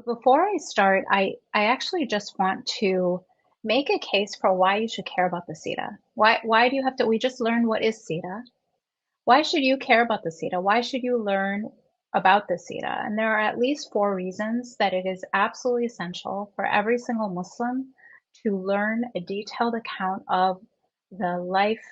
Before I start, I actually just want to make a case for why you should care about the seerah. Why do you have to? We just learned what is seerah. Why should you care about the seerah? Why should you learn about the seerah? And there are at least four reasons that it is absolutely essential for every single Muslim to learn a detailed account of the life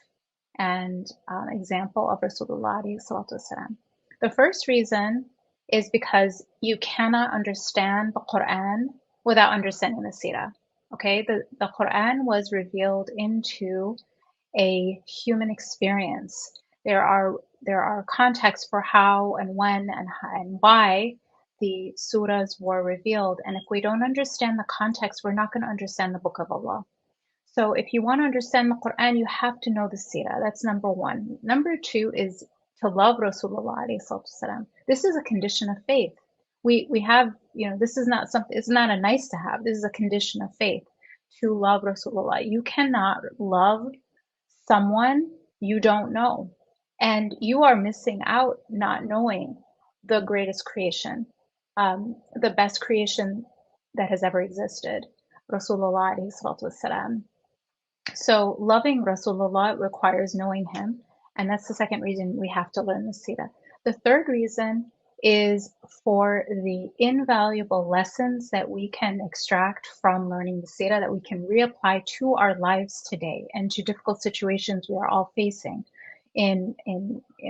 and example of Rasulullah sallallahu alaihi wasallam. The first reason is because you cannot understand the Quran without understanding the seerah. Okay, the Quran was revealed into a human experience. There are contexts for how and when and why the surahs were revealed. And if we don't understand the context, we're not going to understand the Book of Allah. So if you want to understand the Quran, you have to know the seerah. That's number one. Number two is to love Rasulullah alayhi salatu wasalam. This is a condition of faith. We have, this is not something, it's not a nice to have. This is a condition of faith to love Rasulullah. You cannot love someone you don't know. And you are missing out not knowing the greatest creation, the best creation that has ever existed, Rasulullah alayhi salatu wasalam. So loving Rasulullah requires knowing him, and that's the second reason we have to learn the seerah. The third reason is for the invaluable lessons that we can extract from learning the seerah that we can reapply to our lives today and to difficult situations we are all facing in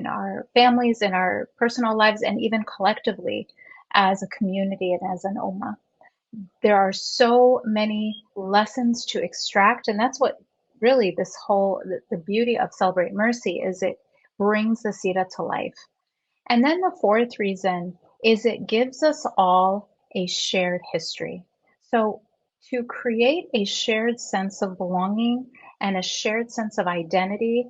our families, in our personal lives, and even collectively as a community and as an ummah. There are so many lessons to extract, and that's what really this whole the beauty of Celebrate Mercy is. It brings the seerah to life. And then the fourth reason is it gives us all a shared history. So to create a shared sense of belonging and a shared sense of identity,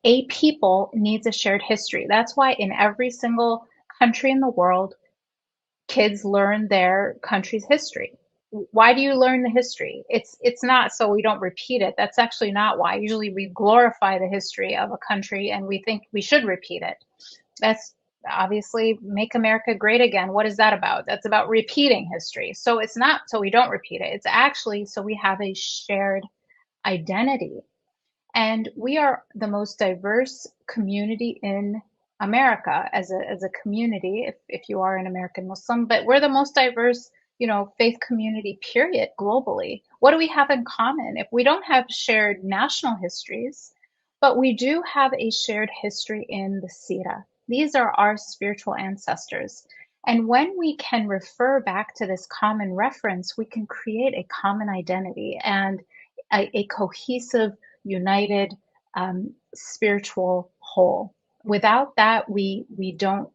a people needs a shared history. That's why in every single country in the world, kids learn their country's history. Why do you learn the history? It's not so we don't repeat it. That's actually not why. Usually we glorify the history of a country and we think we should repeat it. That's obviously Make America Great Again. What is that about? That's about repeating history. So it's not so we don't repeat it. It's actually so we have a shared identity. And we are the most diverse community in America as a community, if you are an American Muslim, but we're the most diverse, faith community, period, globally. What do we have in common? If we don't have shared national histories, but we do have a shared history in the seerah. These are our spiritual ancestors. And when we can refer back to this common reference, we can create a common identity and a cohesive, united spiritual whole. Without that, we don't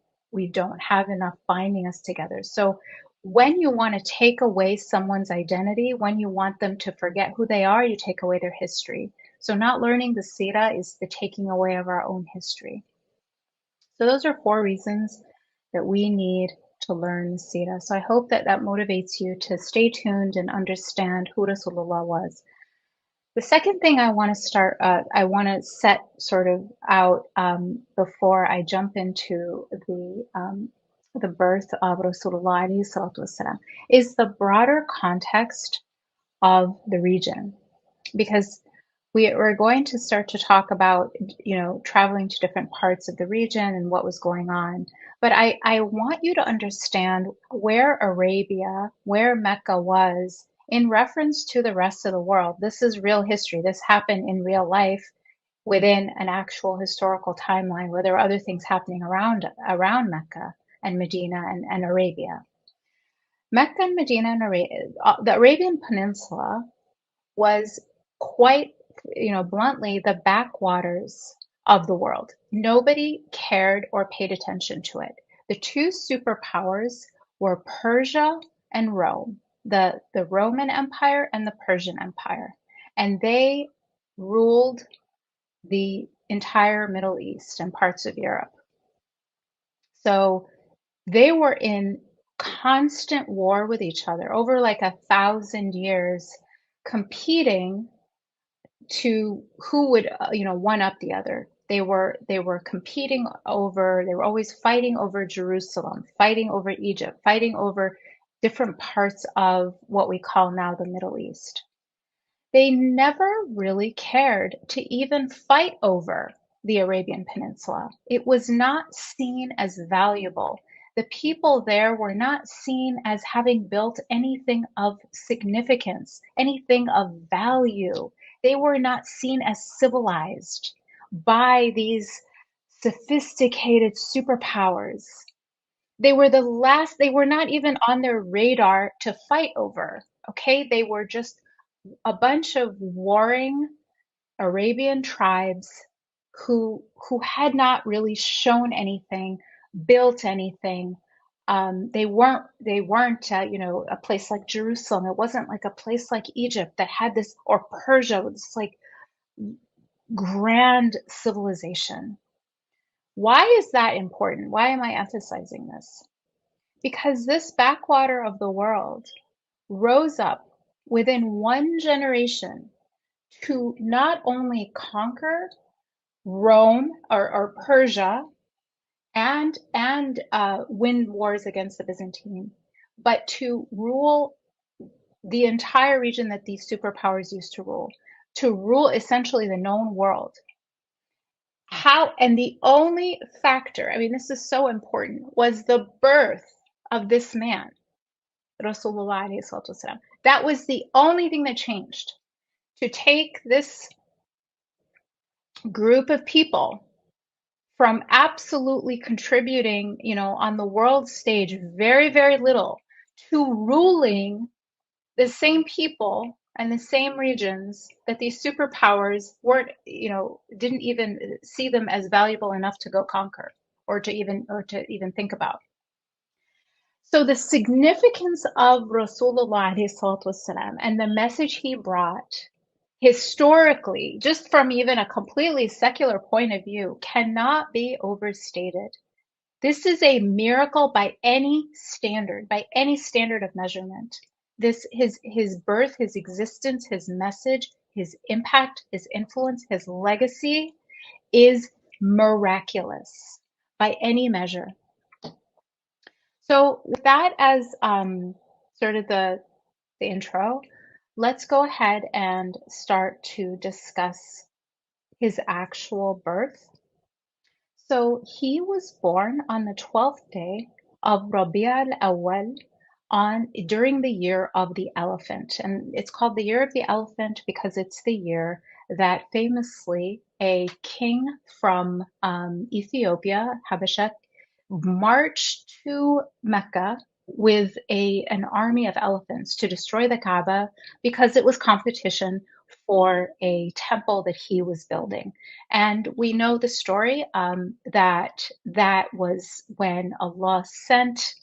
have enough binding us together. So when you want to take away someone's identity, when you want them to forget who they are, you take away their history. So not learning the seerah is the taking away of our own history. So those are four reasons that we need to learn the seerah. So I hope that that motivates you to stay tuned and understand who Rasulullah was. The second thing I want to I want to set sort of out before I jump into the birth of Rasulullah alayhi salatu wasalam, is the broader context of the region, because we're going to start to talk about traveling to different parts of the region and what was going on. But I want you to understand where Arabia, where Mecca was in reference to the rest of the world. This is real history. This happened in real life within an actual historical timeline where there were other things happening around Mecca and Medina and Arabia. Mecca and Medina and the Arabian Peninsula was quite, bluntly, the backwaters of the world. Nobody cared or paid attention to it. The two superpowers were Persia and Rome, the Roman Empire and the Persian Empire. And they ruled the entire Middle East and parts of Europe. So they were in constant war with each other over like 1,000 years, competing to who would one up the other. They were competing over, they were always fighting over Jerusalem, fighting over Egypt, fighting over different parts of what we call now the Middle East. They never really cared to even fight over the Arabian Peninsula. It was not seen as valuable. The people there were not seen as having built anything of significance, anything of value. They were not seen as civilized by these sophisticated superpowers. They were the last, they were not even on their radar to fight over. Okay, they were just a bunch of warring Arabian tribes who had not really shown anything, built anything. They weren't a place like Jerusalem. It wasn't like a place like Egypt that had this, or Persia, with this like grand civilization. Why is that important? Why am I emphasizing this? Because this backwater of the world rose up within one generation to not only conquer Rome or Persia and win wars against the Byzantine, but to rule the entire region that these superpowers used to rule essentially the known world. How, and the only factor, I mean, this is so important, was the birth of this man, Rasulullah alayhi salatu wasalam. That was the only thing that changed. To take this group of people from absolutely contributing, on the world stage, very, very little, to ruling the same people and the same regions that these superpowers weren't, didn't even see them as valuable enough to go conquer or to even think about. So the significance of Rasulullah والسلام, and the message he brought historically, just from even a completely secular point of view, cannot be overstated. This is a miracle by any standard of measurement. His birth, his existence, his message, his impact, his influence, his legacy is miraculous by any measure. So with that as sort of the intro, let's go ahead and start to discuss his actual birth. So he was born on the 12th day of Rabi' al-Awwal during the year of the elephant. And it's called the year of the elephant because it's the year that famously a king from Ethiopia, Habasha, marched to Mecca with an army of elephants to destroy the Kaaba because it was competition for a temple that he was building. And we know the story that was when Allah sent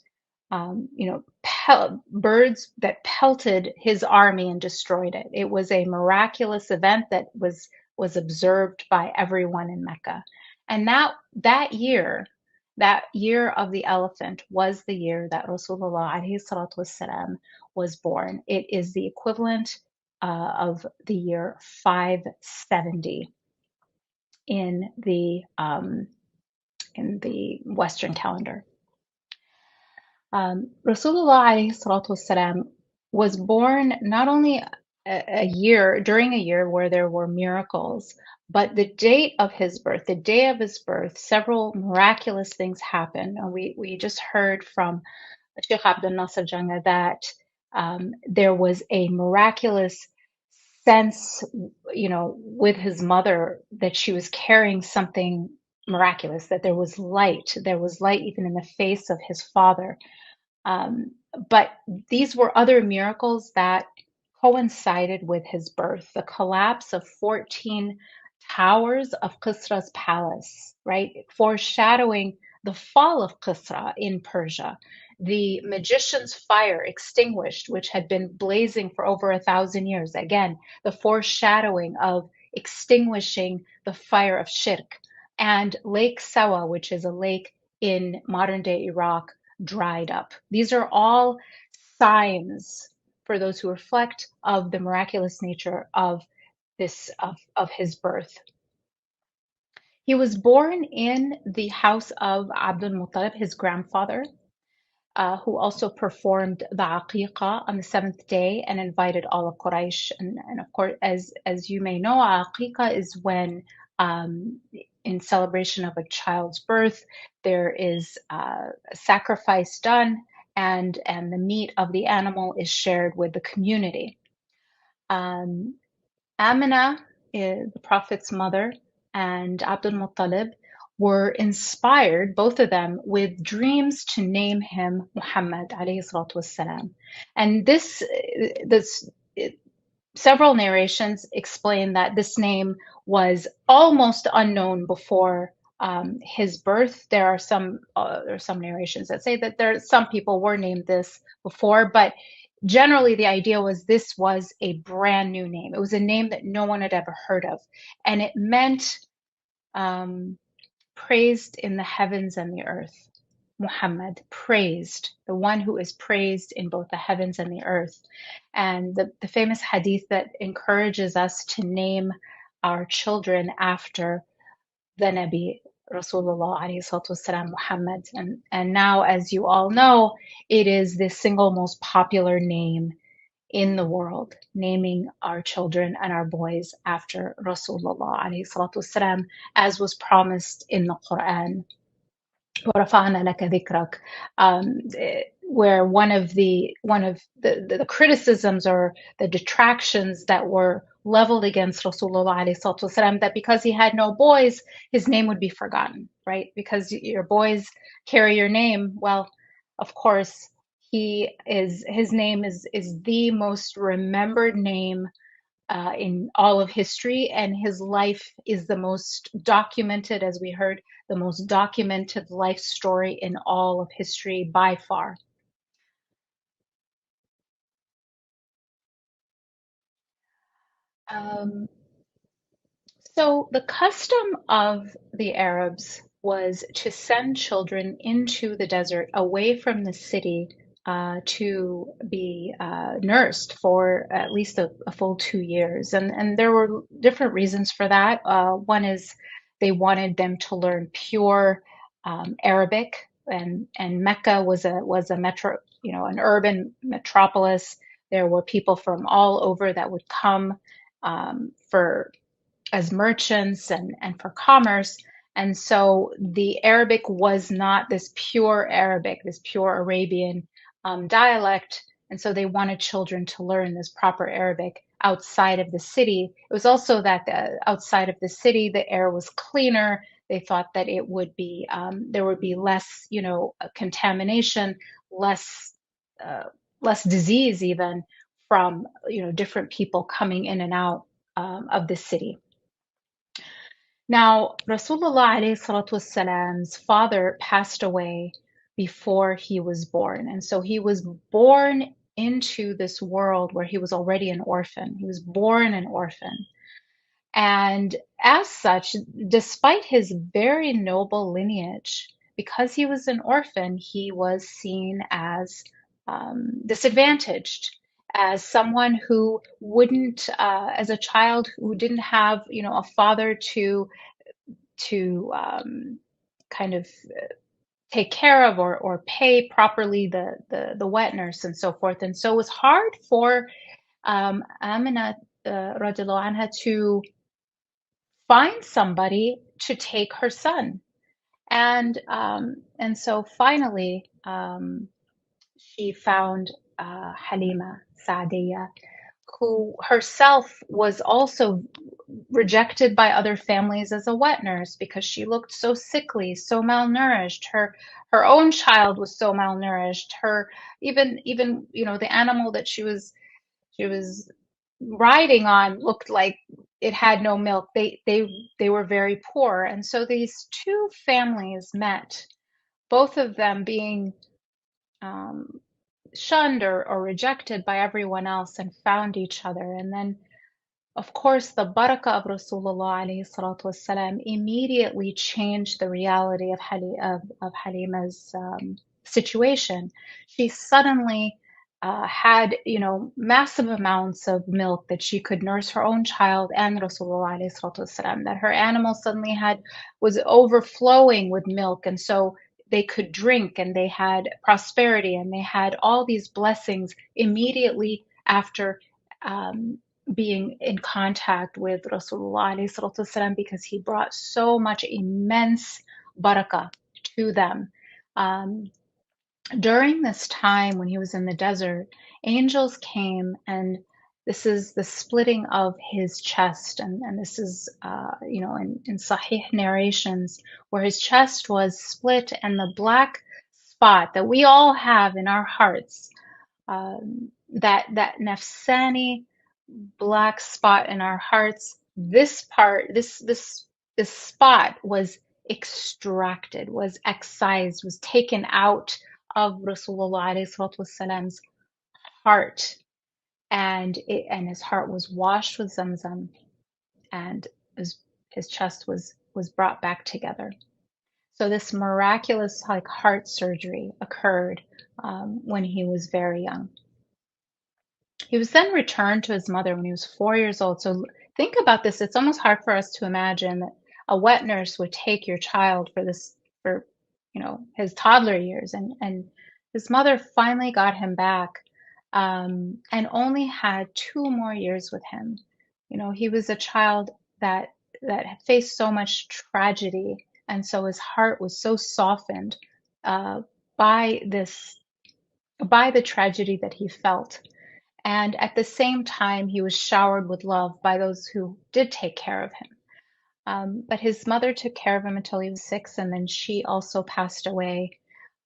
birds that pelted his army and destroyed it. It was a miraculous event that was observed by everyone in Mecca. And that year of the elephant was the year that Rasulullah alayhi salatu wasalam was born. It is the equivalent of the year 570 in the Western calendar. Rasulullah alayhi salatu wasalam was born not only during a year where there were miracles, but the day of his birth, several miraculous things happened. And we just heard from Sheikh Abdul Nasser Janga that there was a miraculous sense, with his mother, that she was carrying something miraculous, that there was light even in the face of his father. But these were other miracles that coincided with his birth. The collapse of 14 towers of Qisra's palace, right? Foreshadowing the fall of Qisra in Persia. The magician's fire extinguished, which had been blazing for over 1,000 years. Again, the foreshadowing of extinguishing the fire of shirk. And Lake Sawa, which is a lake in modern day Iraq, dried up. These are all signs, for those who reflect, of the miraculous nature of his birth. He was born in the house of Abdul Muttalib, his grandfather. who also performed the aqiqah on the seventh day and invited all of Quraysh. And of course, as you may know, aqiqah is when, in celebration of a child's birth, there is a sacrifice done, and the meat of the animal is shared with the community. Amina, the Prophet's mother, and Abdul Muttalib were inspired, both of them, with dreams to name him Muhammad alayhi salatu wassalam. And this several narrations explain that this name was almost unknown before his birth. There are some narrations that say that some people were named this before, but generally the idea was this was a brand new name. It was a name that no one had ever heard of, and it meant praised in the heavens and the earth. Muhammad, praised, the one who is praised in both the heavens and the earth. And the famous hadith that encourages us to name our children after the Nabi, Rasulullah alayhi salatu wasalam, Muhammad. And now, as you all know, it is the single most popular name in the world, naming our children and our boys after Rasulullah alayhi salatu wasalam, as was promised in the Quran. وَرَفَعْنَا لَكَ ذِكْرَكَ, where one of the criticisms or the detractions that were leveled against Rasulullah alayhi salatu wasalam, that because he had no boys, his name would be forgotten, right? Because your boys carry your name. Well, of course, his name is the most remembered name in all of history, and his life is the most documented, as we heard, the most documented life story in all of history by far. Um, so the custom of the Arabs was to send children into the desert away from the city to be nursed for at least a full 2 years. And there were different reasons for that. One is they wanted them to learn pure Arabic, and Mecca was a metro, an urban metropolis. There were people from all over that would come for as merchants and for commerce. And so the Arabic was not this pure Arabic, this pure Arabian dialect. And so they wanted children to learn this proper Arabic outside of the city. It was also that outside of the city, the air was cleaner. They thought that it would be there would be less, contamination, less less disease even from different people coming in and out of the city. Now, Rasulullah alayhi salatu wasalam's father passed away before he was born. And so he was born into this world where he was already an orphan. He was born an orphan. And as such, despite his very noble lineage, because he was an orphan, he was seen as disadvantaged, as someone who wouldn't, as a child who didn't have, a father to kind of take care of or pay properly the wet nurse and so forth. And so it was hard for Amina radiallahu anha to find somebody to take her son. And so finally she found Halima Sa'diya, who herself was also rejected by other families as a wet nurse because she looked so sickly, so malnourished. Her own child was so malnourished. Her even the animal that she was riding on looked like it had no milk. They were very poor, and so these two families met, both of them being um, shunned or rejected by everyone else, and found each other. And then, of course, the barakah of Rasulullah alayhi salatu wasalam immediately changed the reality of Halima's situation. She suddenly had, massive amounts of milk that she could nurse her own child and Rasulullah alayhi salatu wasalam, that her animal suddenly was overflowing with milk. And so they could drink and they had prosperity and they had all these blessings immediately after being in contact with Rasulullah alayhi salatu wasalam, because he brought so much immense barakah to them. During this time when he was in the desert, angels came, and this is the splitting of his chest, and this is, in Sahih narrations, where his chest was split, and the black spot that we all have in our hearts, that nafsani black spot in our hearts, this spot was extracted, was excised, was taken out of Rasulullah alayhi heart, and his heart was washed with Zamzam, and his chest was brought back together. So this miraculous like heart surgery occurred when he was very young. He was then returned to his mother when he was 4 years old. So think about this. It's almost hard for us to imagine that a wet nurse would take your child for his toddler years, and his mother finally got him back, and only had 2 more years with him. He was a child that had faced so much tragedy, and so his heart was so softened by the tragedy that he felt. And at the same time, he was showered with love by those who did take care of him. But his mother took care of him until he was 6, and then she also passed away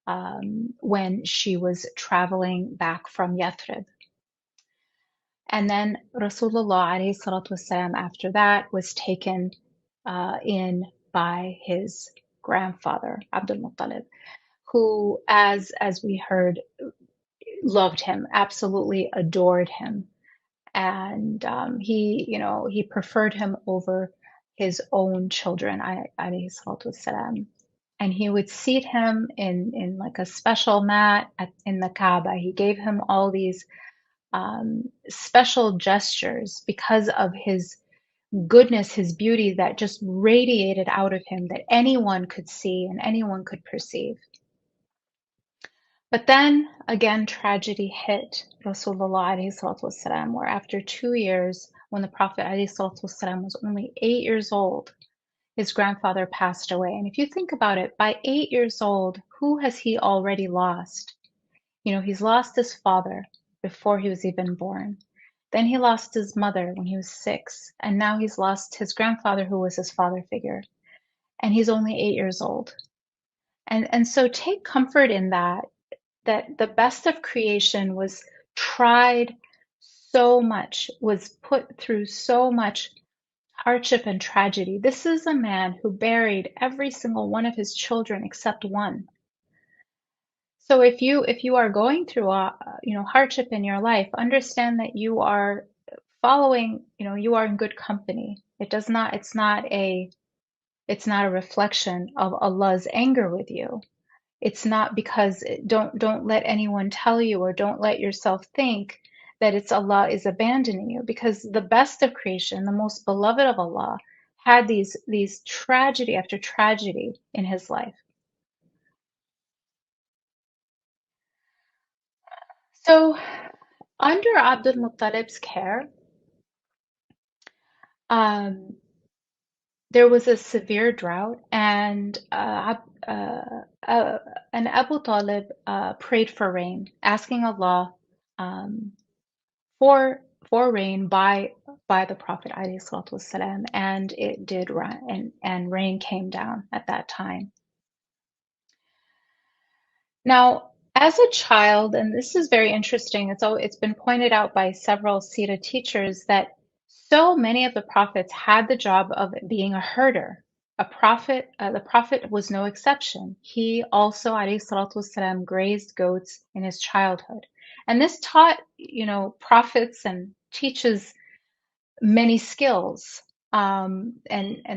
when she was traveling back from Yathrib. And then Rasulullah alayhi salatu wasalam, after that, was taken in by his grandfather, Abdul Muttalib, who, as we heard, loved him, absolutely adored him. And he preferred him over his own children, alayhi salatu wasalam. And he would seat him in like a special mat in the Kaaba. He gave him all these special gestures because of his goodness, his beauty that just radiated out of him, that anyone could see and anyone could perceive. But then again, tragedy hit Rasulullah alayhi salatu wasalam, where after 2 years, when the Prophet alayhi salatu wasalam was only 8 years old, his grandfather passed away. And if you think about it, by 8 years old, who has he already lost? He's lost his father before he was even born. Then he lost his mother when he was 6. And now he's lost his grandfather, who was his father figure. And he's only 8 years old. And so take comfort in that the best of creation was tried so much, was put through so much hardship and tragedy. This is a man who buried every single one of his children except one. So if you are going through hardship in your life, understand that you are following, you are in good company. It's not a reflection of Allah's anger with you. It's not because don't let anyone tell you, or don't let yourself think that it's Allah is abandoning you, because the best of creation, the most beloved of Allah, had these tragedy after tragedy in his life. So under Abdul Muttalib's care, um, there was a severe drought, and Abu Talib prayed for rain, asking Allah um, for rain by the Prophet alayhi salatu wasalam, and it did rain, and rain came down at that time. Now, as a child, and this is very interesting, it's been pointed out by several seerah teachers that so many of the prophets had the job of being a herder. The prophet was no exception. He also, alayhi salatu wasalam, grazed goats in his childhood. And this taught, prophets, and teaches many skills. And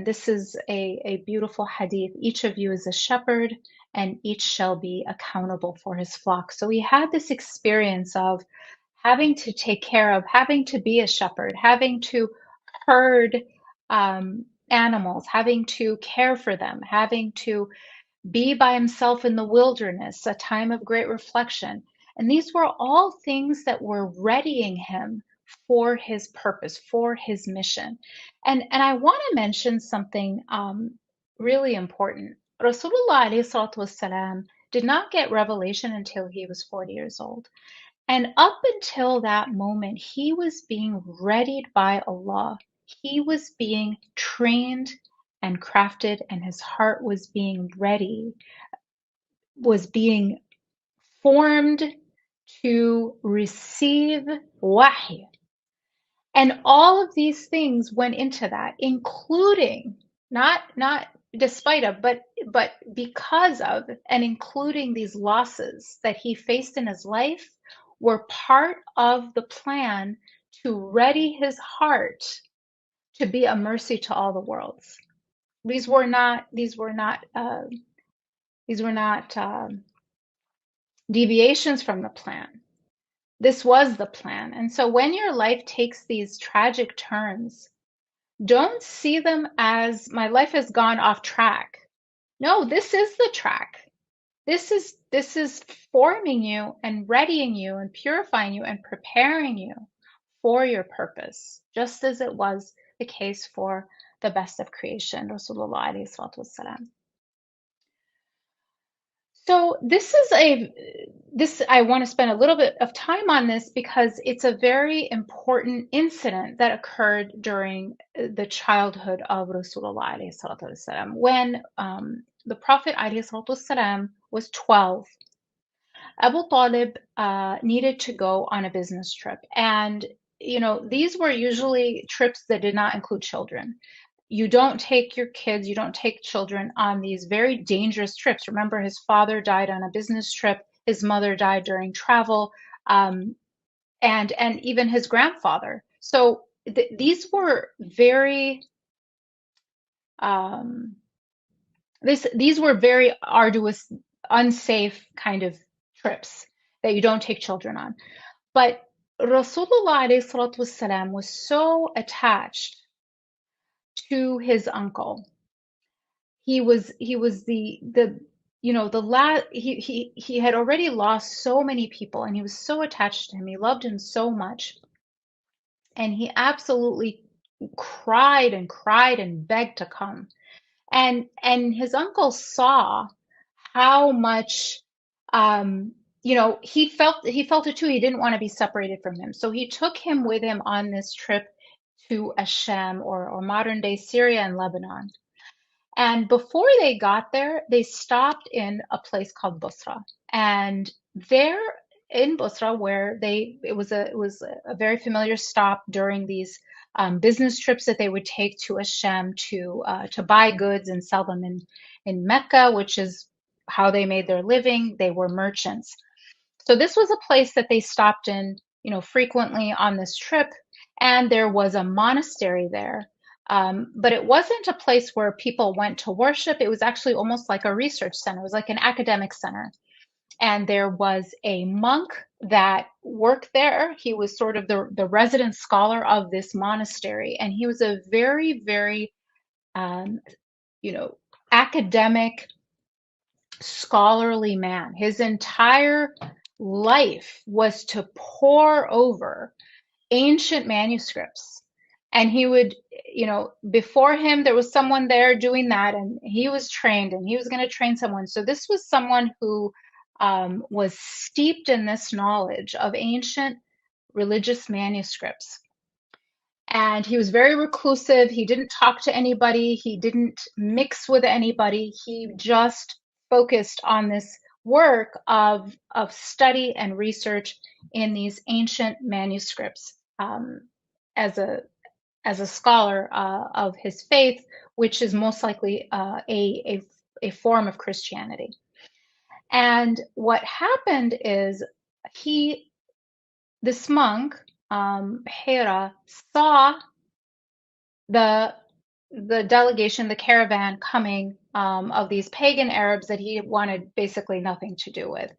this is a beautiful hadith. Each of you is a shepherd, and each shall be accountable for his flock. So he had this experience of having to take care of, having to be a shepherd, having to herd animals, having to care for them, having to be by himself in the wilderness, a time of great reflection. And these were all things that were readying him for his purpose, for his mission. And I want to mention something really important. Rasulullah alayhi salatu wasalam did not get revelation until he was 40 years old. And up until that moment, he was being readied by Allah. He was being trained and crafted, and his heart was being ready, was being formed to receive wahy. And all of these things went into that, including not despite of, but because of, and including these losses that he faced in his life, were part of the plan to ready his heart to be a mercy to all the worlds. These were not deviations from the plan. This was the plan. And so when your life takes these tragic turns, don't see them as my life has gone off track. No, this is the track. This is forming you and readying you and purifying you and preparing you for your purpose, just as it was the case for the best of creation, Rasulullah alayhi salatu wasalam. So this I want to spend a little bit of time on this because it's a very important incident that occurred during the childhood of Rasulullah alayhi salatu wasalam. When the Prophet alayhi salatu wasalam was 12, Abu Talib needed to go on a business trip. And, these were usually trips that did not include children. You don't take your kids, you don't take children on these very dangerous trips. Remember, his father died on a business trip, his mother died during travel, and even his grandfather. So these were very these were very arduous, unsafe kind of trips that you don't take children on. But Rasulullah alayhi salatu wasalam was so attached to his uncle. He was the the last he had already lost so many people, and he was so attached to him. He loved him so much, and he absolutely cried and cried and begged to come. And his uncle saw how much he felt it too. He didn't want to be separated from him, so he took him with him on this trip to Asham, or modern day Syria and Lebanon. And before they got there, they stopped in a place called Busra. And there in Busra, where it was a very familiar stop during these business trips that they would take to Hashem to buy goods and sell them in Mecca, which is how they made their living. They were merchants. So this was a place that they stopped in, frequently on this trip, and there was a monastery there. But it wasn't a place where people went to worship. It was actually almost like a research center. It was like an academic center. And there was a monk that worked there. He was sort of the resident scholar of this monastery. And he was a very, very, um, academic, scholarly man. His entire life was to pore over ancient manuscripts. And he would, before him, there was someone there doing that, and he was trained, and he was going to train someone. So this was someone who was steeped in this knowledge of ancient religious manuscripts. And he was very reclusive. He didn't talk to anybody. He didn't mix with anybody. He just focused on this work of study and research in these ancient manuscripts, as a scholar of his faith, which is most likely a form of Christianity. And what happened is this monk, Hera, saw the delegation, the caravan coming, of these pagan Arabs that he wanted basically nothing to do with.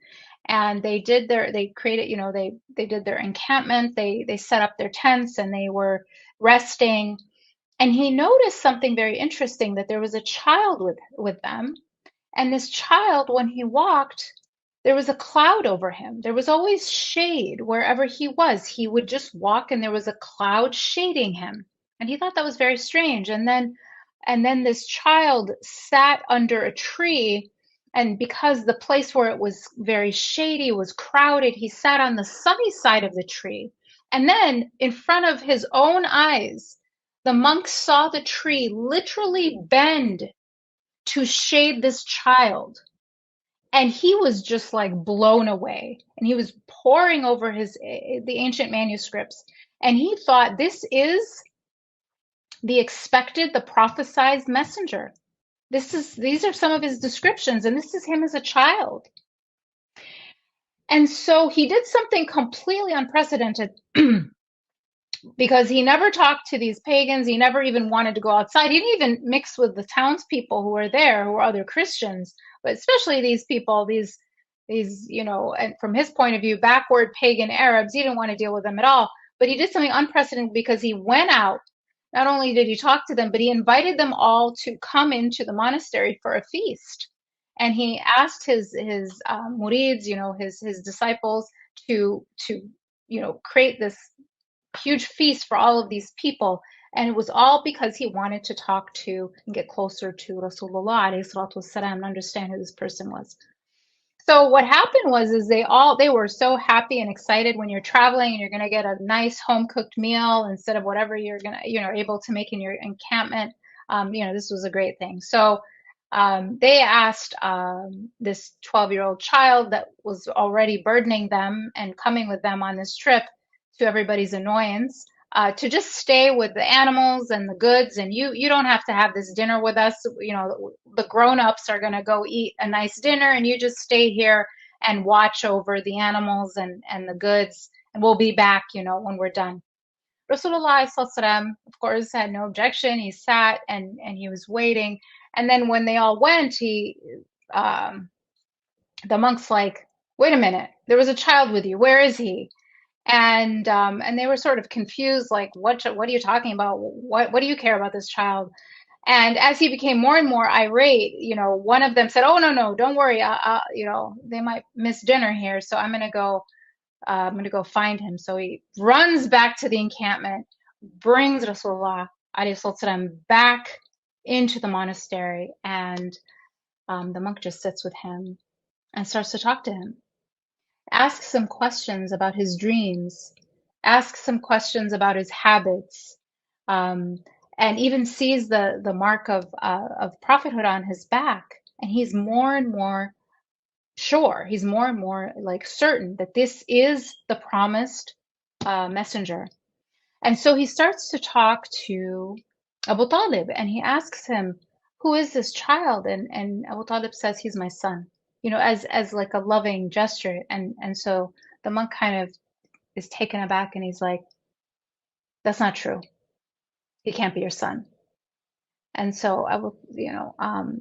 And they did they created, they did their encampment, they set up their tents, and they were resting. And he noticed something very interesting, that there was a child with them, And this child, when he walked, there was a cloud over him. There was always shade wherever he was. He would just walk and there was a cloud shading him. And he thought that was very strange. And then this child sat under a tree, and because the place where it was very shady was crowded, he sat on the sunny side of the tree. And then in front of his own eyes, the monk saw the tree literally bend to shade this child. And he was just like blown away. And he was poring over the ancient manuscripts. And he thought, this is the expected, the prophesied messenger. These are some of his descriptions, and this is him as a child. And so he did something completely unprecedented because he never talked to these pagans. He never even wanted to go outside. He didn't even mix with the townspeople who were there, who were other Christians, but especially these people, these, and from his point of view, backward pagan Arabs. He didn't want to deal with them at all. But he did something unprecedented because he went out. Not only did he talk to them, but he invited them all to come into the monastery for a feast. And he asked his murids, his disciples, to create this huge feast for all of these people. And it was all because he wanted to talk to and get closer to Rasulullah alayhi salatu wasalam, and understand who this person was. So what happened was they were so happy and excited when you're traveling and you're going to get a nice home cooked meal instead of whatever you're going to, able to make in your encampment. This was a great thing. So they asked this 12-year-old child that was already burdening them and coming with them on this trip, to everybody's annoyance, to just stay with the animals and the goods, and you don't have to have this dinner with us. The grown-ups are going to go eat a nice dinner, and you just stay here and watch over the animals and the goods, and we'll be back, when we're done. Rasulullah sallallahu, of course, had no objection. He sat and he was waiting. And then when they all went, the monk's like, wait a minute, there was a child with you. Where is he? And they were sort of confused, like, what are you talking about? What do you care about this child? And as he became more and more irate, one of them said, "Oh, no, don't worry. They might miss dinner here, so I'm gonna go find him." So he runs back to the encampment, brings Rasulullah alayhi salatu back into the monastery, and the monk just sits with him and starts to talk to him. Asks some questions about his dreams, asks some questions about his habits, and even sees the mark of prophethood on his back. And he's more and more sure, he's more and more like certain that this is the promised messenger. And so he starts to talk to Abu Talib, and he asks him, who is this child? And Abu Talib says, he's my son, as like a loving gesture. And so the monk kind of is taken aback, and he's like, that's not true. He can't be your son. And so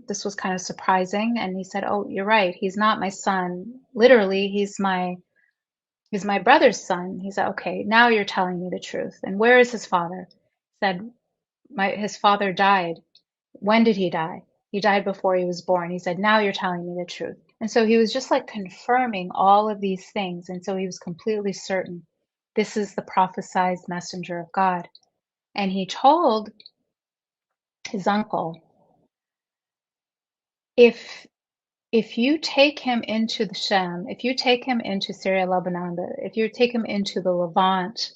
this was kind of surprising. And he said, oh, you're right. He's not my son. Literally, he's my brother's son. He said, okay, now you're telling me the truth. And where is his father? He said, his father died. When did he die? He died before he was born. He said, now you're telling me the truth. And so he was just like confirming all of these things. And so he was completely certain this is the prophesied messenger of God. And he told his uncle, if you take him into the Sham, if you take him into Syria, Lebanon, if you take him into the Levant,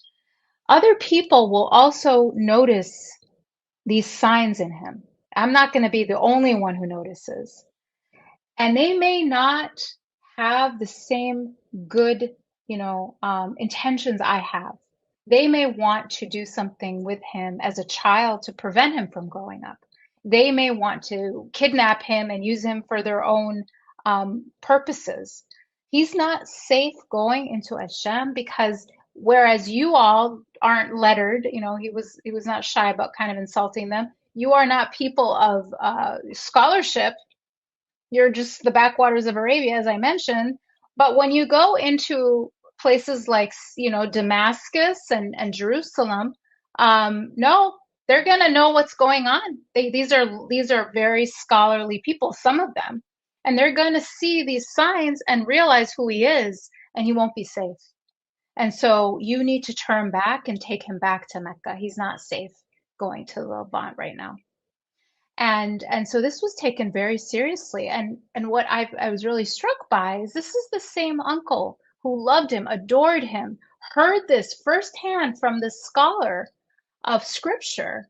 other people will also notice these signs in him. I'm not going to be the only one who notices. And they may not have the same good, intentions I have. They may want to do something with him as a child to prevent him from growing up. They may want to kidnap him and use him for their own purposes. He's not safe going into Asham because whereas you all aren't lettered, he was not shy about kind of insulting them. You are not people of scholarship. You're just the backwaters of Arabia, as I mentioned. But when you go into places like, Damascus and Jerusalem, no, they're going to know what's going on. These are very scholarly people, some of them. And they're going to see these signs and realize who he is, and he won't be safe. And so you need to turn back and take him back to Mecca. He's not safe going to the Levant right now. And so this was taken very seriously. And what I was really struck by is this is the same uncle who loved him, adored him, heard this firsthand from this scholar of scripture,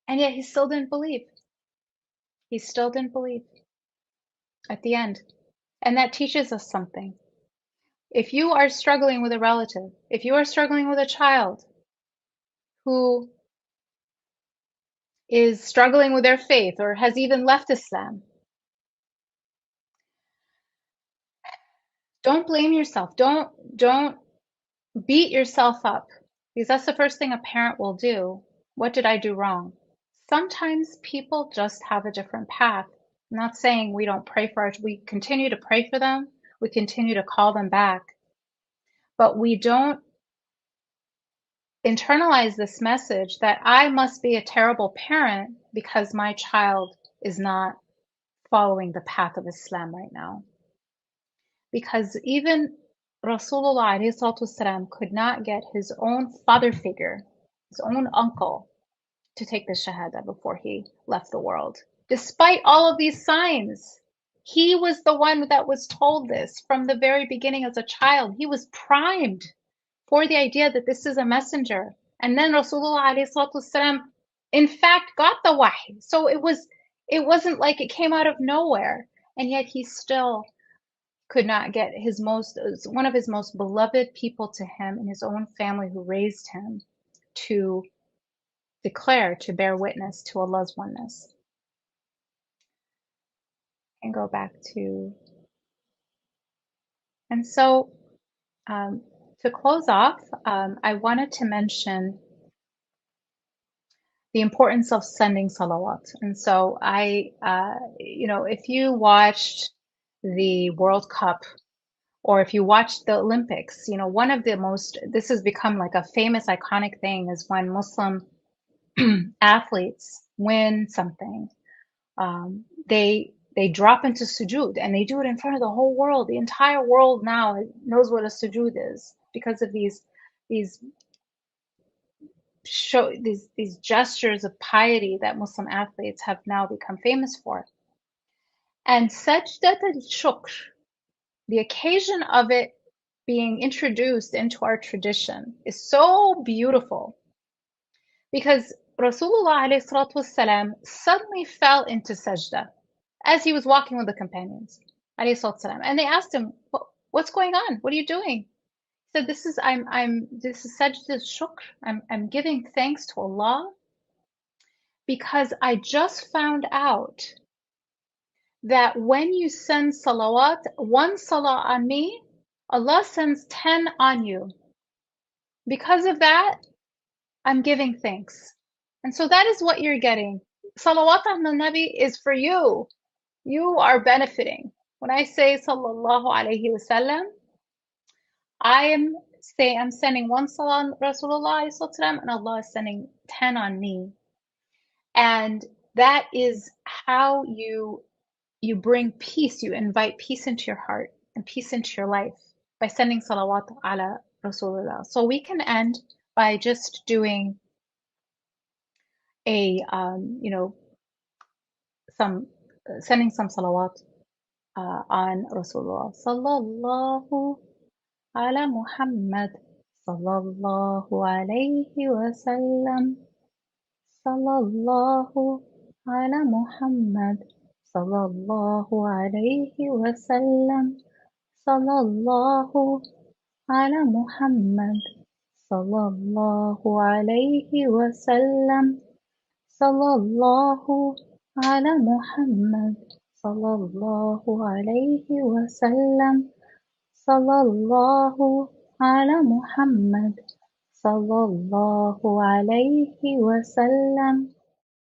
and yet he still didn't believe. He still didn't believe at the end. And that teaches us something. If you are struggling with a relative, if you are struggling with a child who is struggling with their faith or has even left Islam, don't blame yourself. Don't beat yourself up, because that's the first thing a parent will do. What did I do wrong? Sometimes people just have a different path. I'm not saying we don't pray for we continue to pray for them. We continue to call them back, but we don't internalize this message that I must be a terrible parent because my child is not following the path of Islam right now. Because even Rasulullah والسلام, could not get his own father figure, his own uncle, to take the Shahada before he left the world. Despite all of these signs, he was the one that was told this from the very beginning as a child. He was primed for the idea that this is a messenger. And then Rasulullah والسلام, in fact, got the wahy. So it wasn't like it came out of nowhere. And yet he still could not get one of his most beloved people to him in his own family who raised him to declare, to bear witness to Allah's oneness. And go back to, and so to close off, I wanted to mention the importance of sending salawat. And so if you watched the World Cup, or if you watch the Olympics, one of the this has become like a famous, iconic thing is when Muslim athletes win something, they drop into sujood, and they do it in front of the whole world. The entire world now knows what a sujood is because of these gestures of piety that Muslim athletes have now become famous for. And sajdat al-shukr, the occasion of it being introduced into our tradition, is so beautiful because Rasulullah ﷺ suddenly fell into sajda as he was walking with the companions ﷺ, and they asked him, "What's going on? What are you doing?" He said, "This is sajda shukr. I'm giving thanks to Allah because I just found out that when you send salawat, one salah on me, Allah sends 10 on you. Because of that, I'm giving thanks." And so that is what you're getting. Salawat on the Nabi is for you. You are benefiting. When I say sallallahu alayhi wasallam, I'm sending one salah on Rasulullah and Allah is sending 10 on me. And that is how you bring peace, you invite peace into your heart and peace into your life by sending salawat ala Rasulullah. So we can end by just doing sending some salawat on Rasulullah. Sallallahu ala Muhammad. Sallallahu alayhi wa sallam. Sallallahu ala Muhammad. Sallallahu alayhi wa sallam. Sallallahu ala Muhammad. Sallallahu alayhi wa sallam. Sallallahu ala Muhammad. Sallallahu alayhi wa sallam. Sallallahu ala Muhammad. Sallallahu alayhi wa sallam.